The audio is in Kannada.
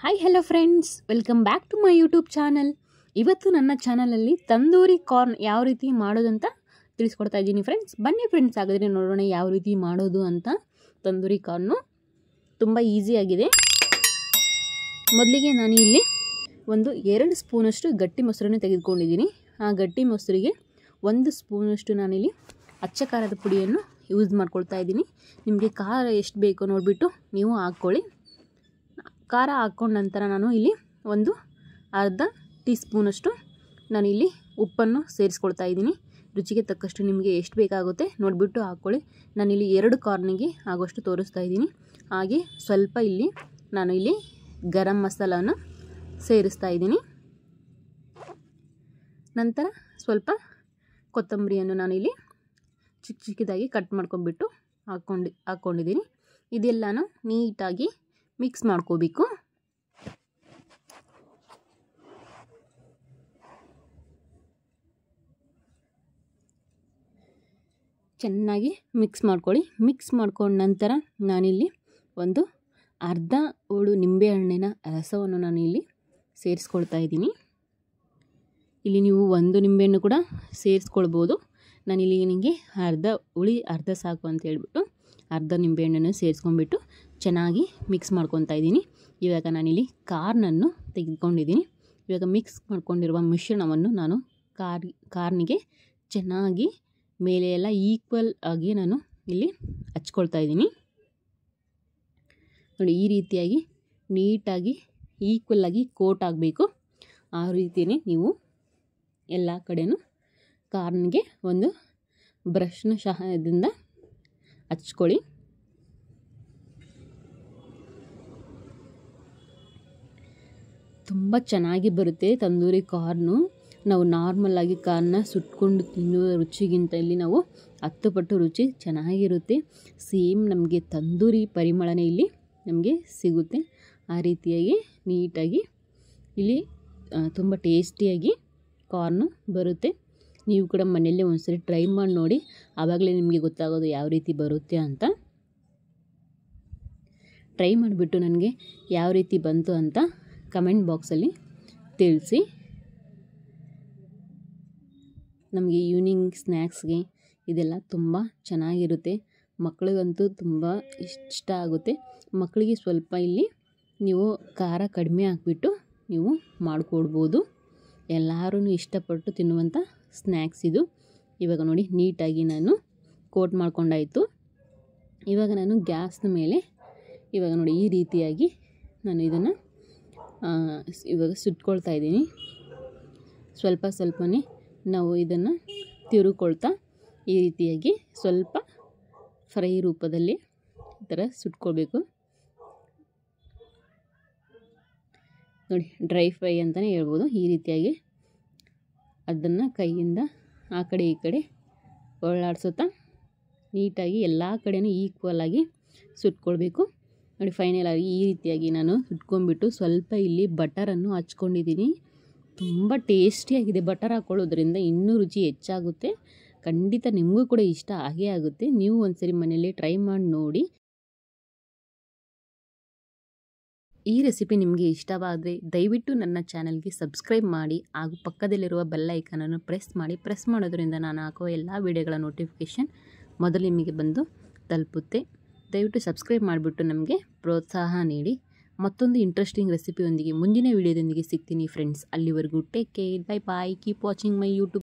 Hi hello friends, welcome back to my YouTube channel. ಇವತ್ತು ನನ್ನ ಚಾನಲಲ್ಲಿ ತಂದೂರಿ ಕಾರ್ನ್ ಯಾವ ರೀತಿ ಮಾಡೋದು ಅಂತ ತಿಳಿಸ್ಕೊಡ್ತಾ ಇದ್ದೀನಿ ಫ್ರೆಂಡ್ಸ್. ಬನ್ನಿ ಫ್ರೆಂಡ್ಸ್, ಹಾಗಾದರೆ ನೋಡೋಣ ಯಾವ ರೀತಿ ಮಾಡೋದು ಅಂತ. ತಂದೂರಿ ಕಾರ್ನು ತುಂಬ ಈಸಿಯಾಗಿದೆ. ಮೊದಲಿಗೆ ನಾನು ಇಲ್ಲಿ ಒಂದು 2 ಸ್ಪೂನಷ್ಟು ಗಟ್ಟಿ ಮೊಸರನ್ನು ತೆಗೆದುಕೊಂಡಿದ್ದೀನಿ. ಆ ಗಟ್ಟಿ ಮೊಸರಿಗೆ 1 ಸ್ಪೂನಷ್ಟು ನಾನಿಲ್ಲಿ ಅಚ್ಚ ಖಾರದ ಪುಡಿಯನ್ನು ಯೂಸ್ ಮಾಡ್ಕೊಳ್ತಾ ಇದ್ದೀನಿ. ನಿಮಗೆ ಖಾರ ಎಷ್ಟು ಬೇಕೋ ನೋಡಿಬಿಟ್ಟು ನೀವು ಹಾಕ್ಕೊಳ್ಳಿ. ಖಾರ ಹಾಕ್ಕೊಂಡ ನಂತರ ನಾನು ಇಲ್ಲಿ ಒಂದು ಅರ್ಧ ಟೀ ಸ್ಪೂನಷ್ಟು ನಾನಿಲ್ಲಿ ಉಪ್ಪನ್ನು ಸೇರಿಸ್ಕೊಳ್ತಾ ಇದ್ದೀನಿ. ರುಚಿಗೆ ತಕ್ಕಷ್ಟು ನಿಮಗೆ ಎಷ್ಟು ಬೇಕಾಗುತ್ತೆ ನೋಡಿಬಿಟ್ಟು ಹಾಕ್ಕೊಳ್ಳಿ. ನಾನಿಲ್ಲಿ 2 ಕಾರ್ನಿಗೆ ಆಗೋಷ್ಟು ತೋರಿಸ್ತಾ ಇದ್ದೀನಿ. ಹಾಗೆ ಸ್ವಲ್ಪ ಇಲ್ಲಿ ನಾನು ಇಲ್ಲಿ ಗರಂ ಮಸಾಲವನ್ನು ಸೇರಿಸ್ತಾ ಇದ್ದೀನಿ. ನಂತರ ಸ್ವಲ್ಪ ಕೊತ್ತಂಬರಿಯನ್ನು ನಾನಿಲ್ಲಿ ಚಿಕ್ಕ ಚಿಕ್ಕದಾಗಿ ಕಟ್ ಮಾಡ್ಕೊಂಡ್ಬಿಟ್ಟು ಹಾಕ್ಕೊಂಡಿದ್ದೀನಿ. ಇದೆಲ್ಲನೂ ನೀಟಾಗಿ ಮಿಕ್ಸ್ ಮಾಡ್ಕೋಬೇಕು. ಚೆನ್ನಾಗಿ ಮಿಕ್ಸ್ ಮಾಡ್ಕೊಳ್ಳಿ. ಮಿಕ್ಸ್ ಮಾಡ್ಕೊಂಡ ನಂತರ ನಾನಿಲ್ಲಿ ಒಂದು ಅರ್ಧ ಹೋಳು ನಿಂಬೆಹಣ್ಣಿನ ರಸವನ್ನು ನಾನಿಲ್ಲಿ ಸೇರಿಸ್ಕೊಳ್ತಾ ಇದ್ದೀನಿ. ಇಲ್ಲಿ ನೀವು 1 ನಿಂಬೆಹಣ್ಣು ಕೂಡ ಸೇರಿಸ್ಕೊಳ್ಬೋದು. ನಾನಿಲ್ಲಿ ನಿಮಗೆ ಅರ್ಧ ಸಾಕು ಅಂತ ಹೇಳ್ಬಿಟ್ಟು ಅರ್ಧ ನಿಂಬೆಹಣ್ಣನ್ನು ಸೇರಿಸ್ಕೊಂಡ್ಬಿಟ್ಟು ಚೆನ್ನಾಗಿ ಮಿಕ್ಸ್ ಮಾಡ್ಕೊತಾ ಇದ್ದೀನಿ. ಇವಾಗ ನಾನಿಲ್ಲಿ ಕಾರ್ನನ್ನು ತೆಗೆದುಕೊಂಡಿದ್ದೀನಿ. ಇವಾಗ ಮಿಕ್ಸ್ ಮಾಡ್ಕೊಂಡಿರುವ ಮಿಶ್ರಣವನ್ನು ನಾನು ಕಾರ್ನಿಗೆ ಚೆನ್ನಾಗಿ ಮೇಲೆ ಎಲ್ಲ ಈಕ್ವಲ್ ಆಗಿ ನಾನು ಇಲ್ಲಿ ಹಚ್ಕೊಳ್ತಾ ಇದ್ದೀನಿ. ನೋಡಿ, ಈ ರೀತಿಯಾಗಿ ನೀಟಾಗಿ ಈಕ್ವಲ್ಲಾಗಿ ಕೋಟ್ ಆಗಬೇಕು. ಆ ರೀತಿಯೇ ನೀವು ಎಲ್ಲ ಕಡೆಯೂ ಕಾರ್ನಿಗೆ ಒಂದು ಬ್ರಷ್ನ ಸಹಾಯದಿಂದ ಹಚ್ಕೊಳ್ಳಿ. ತುಂಬ ಚೆನ್ನಾಗಿ ಬರುತ್ತೆ ತಂದೂರಿ ಕಾರ್ನು. ನಾವು ನಾರ್ಮಲಾಗಿ ಕಾರ್ನ ಸುಟ್ಕೊಂಡು ತಿನ್ನುವ ರುಚಿಗಿಂತ ಇಲ್ಲಿ ನಾವು 10 ಪಟ್ಟು ರುಚಿ ಚೆನ್ನಾಗಿರುತ್ತೆ. ಸೇಮ್ ನಮಗೆ ತಂದೂರಿ ಪರಿಮಳನೇ ಇಲ್ಲಿ ನಮಗೆ ಸಿಗುತ್ತೆ. ಆ ರೀತಿಯಾಗಿ ನೀಟಾಗಿ ಇಲ್ಲಿ ತುಂಬ ಟೇಸ್ಟಿಯಾಗಿ ಕಾರ್ನು ಬರುತ್ತೆ. ನೀವು ಕೂಡ ಮನೆಯಲ್ಲೇ ಒಂದ್ಸರಿ ಟ್ರೈ ಮಾಡಿ ನೋಡಿ, ಆವಾಗಲೇ ನಿಮಗೆ ಗೊತ್ತಾಗೋದು ಯಾವ ರೀತಿ ಬರುತ್ತೆ ಅಂತ. ಟ್ರೈ ಮಾಡಿಬಿಟ್ಟು ನನಗೆ ಯಾವ ರೀತಿ ಬಂತು ಅಂತ ಕಮೆಂಟ್ ಬಾಕ್ಸಲ್ಲಿ ತಿಳಿಸಿ. ನಮಗೆ ಈವ್ನಿಂಗ್ ಸ್ನ್ಯಾಕ್ಸ್ಗೆ ಇದೆಲ್ಲ ತುಂಬ ಚೆನ್ನಾಗಿರುತ್ತೆ. ಮಕ್ಕಳಿಗಂತೂ ತುಂಬ ಇಷ್ಟ ಆಗುತ್ತೆ. ಮಕ್ಕಳಿಗೆ ಸ್ವಲ್ಪ ಇಲ್ಲಿ ನೀವು ಖಾರ ಕಡಿಮೆ ಹಾಕ್ಬಿಟ್ಟು ನೀವು ಮಾಡಿಕೊಡ್ಬೋದು. ಎಲ್ಲರೂ ಇಷ್ಟಪಟ್ಟು ತಿನ್ನುವಂಥ ಸ್ನ್ಯಾಕ್ಸ್ ಇದು. ಇವಾಗ ನೋಡಿ, ನೀಟಾಗಿ ನಾನು ಕೋಟ್ ಮಾಡ್ಕೊಂಡಾಯಿತು. ಇವಾಗ ನಾನು ಗ್ಯಾಸ್ನ ಮೇಲೆ ಇವಾಗ ನೋಡಿ ಈ ರೀತಿಯಾಗಿ ನಾನು ಇದನ್ನು ಇವಾಗ ಸುಟ್ಕೊಳ್ತಾ ಇದ್ದೀನಿ. ಸ್ವಲ್ಪನೇ ನಾವು ಇದನ್ನು ತಿರುಕೊಳ್ತಾ ಈ ರೀತಿಯಾಗಿ ಸ್ವಲ್ಪ ಫ್ರೈ ರೂಪದಲ್ಲಿ ಈ ಥರ ಸುಟ್ಕೊಳ್ಬೇಕು. ನೋಡಿ, ಡ್ರೈ ಫ್ರೈ ಅಂತಲೇ ಹೇಳ್ಬೋದು. ಈ ರೀತಿಯಾಗಿ ಅದನ್ನು ಕೈಯಿಂದ ಆ ಕಡೆ ಈ ಕಡೆ ಒಳ್ಳಾಡ್ಸುತ್ತಾ ನೀಟಾಗಿ ಎಲ್ಲ ಕಡೆಯೂ ಈಕ್ವಲಾಗಿ ಸುಟ್ಕೊಳ್ಬೇಕು. ನೋಡಿ, ಫೈನಲ್ ಆಗಿ ಈ ರೀತಿಯಾಗಿ ನಾನು ಸುಟ್ಕೊಂಡ್ಬಿಟ್ಟು ಸ್ವಲ್ಪ ಇಲ್ಲಿ ಬಟರನ್ನು ಹಚ್ಕೊಂಡಿದ್ದೀನಿ. ತುಂಬ ಟೇಸ್ಟಿಯಾಗಿದೆ. ಬಟರ್ ಹಾಕ್ಕೊಳ್ಳೋದ್ರಿಂದ ಇನ್ನೂ ರುಚಿ ಹೆಚ್ಚಾಗುತ್ತೆ. ಖಂಡಿತ ನಿಮಗೂ ಕೂಡ ಇಷ್ಟ ಆಗೇ ಆಗುತ್ತೆ. ನೀವು ಒಂದ್ಸರಿ ಮನೆಯಲ್ಲೇ ಟ್ರೈ ಮಾಡಿ ನೋಡಿ. ಈ ರೆಸಿಪಿ ನಿಮಗೆ ಇಷ್ಟವಾದರೆ ದಯವಿಟ್ಟು ನನ್ನ ಚಾನಲ್ಗೆ ಸಬ್ಸ್ಕ್ರೈಬ್ ಮಾಡಿ ಹಾಗೂ ಪಕ್ಕದಲ್ಲಿರುವ ಬೆಲ್ ಐಕಾನನ್ನು ಪ್ರೆಸ್ ಮಾಡೋದ್ರಿಂದ ನಾನು ಹಾಕುವ ಎಲ್ಲ ವಿಡಿಯೋಗಳ ನೋಟಿಫಿಕೇಷನ್ ಮೊದಲು ನಿಮಗೆ ಬಂದು ತಲುಪುತ್ತೆ. ದಯವಿಟ್ಟು ಸಬ್ಸ್ಕ್ರೈಬ್ ಮಾಡಿಬಿಟ್ಟು ನಮಗೆ ಪ್ರೋತ್ಸಾಹ ನೀಡಿ. ಮತ್ತೊಂದು ಇಂಟ್ರೆಸ್ಟಿಂಗ್ ರೆಸಿಪಿಯೊಂದಿಗೆ ಮುಂದಿನ ವಿಡಿಯೋದೊಂದಿಗೆ ಸಿಗ್ತೀನಿ ಫ್ರೆಂಡ್ಸ್. ಅಲ್ಲಿವರೆಗೂ take care, bye bye, keep watching my YouTube.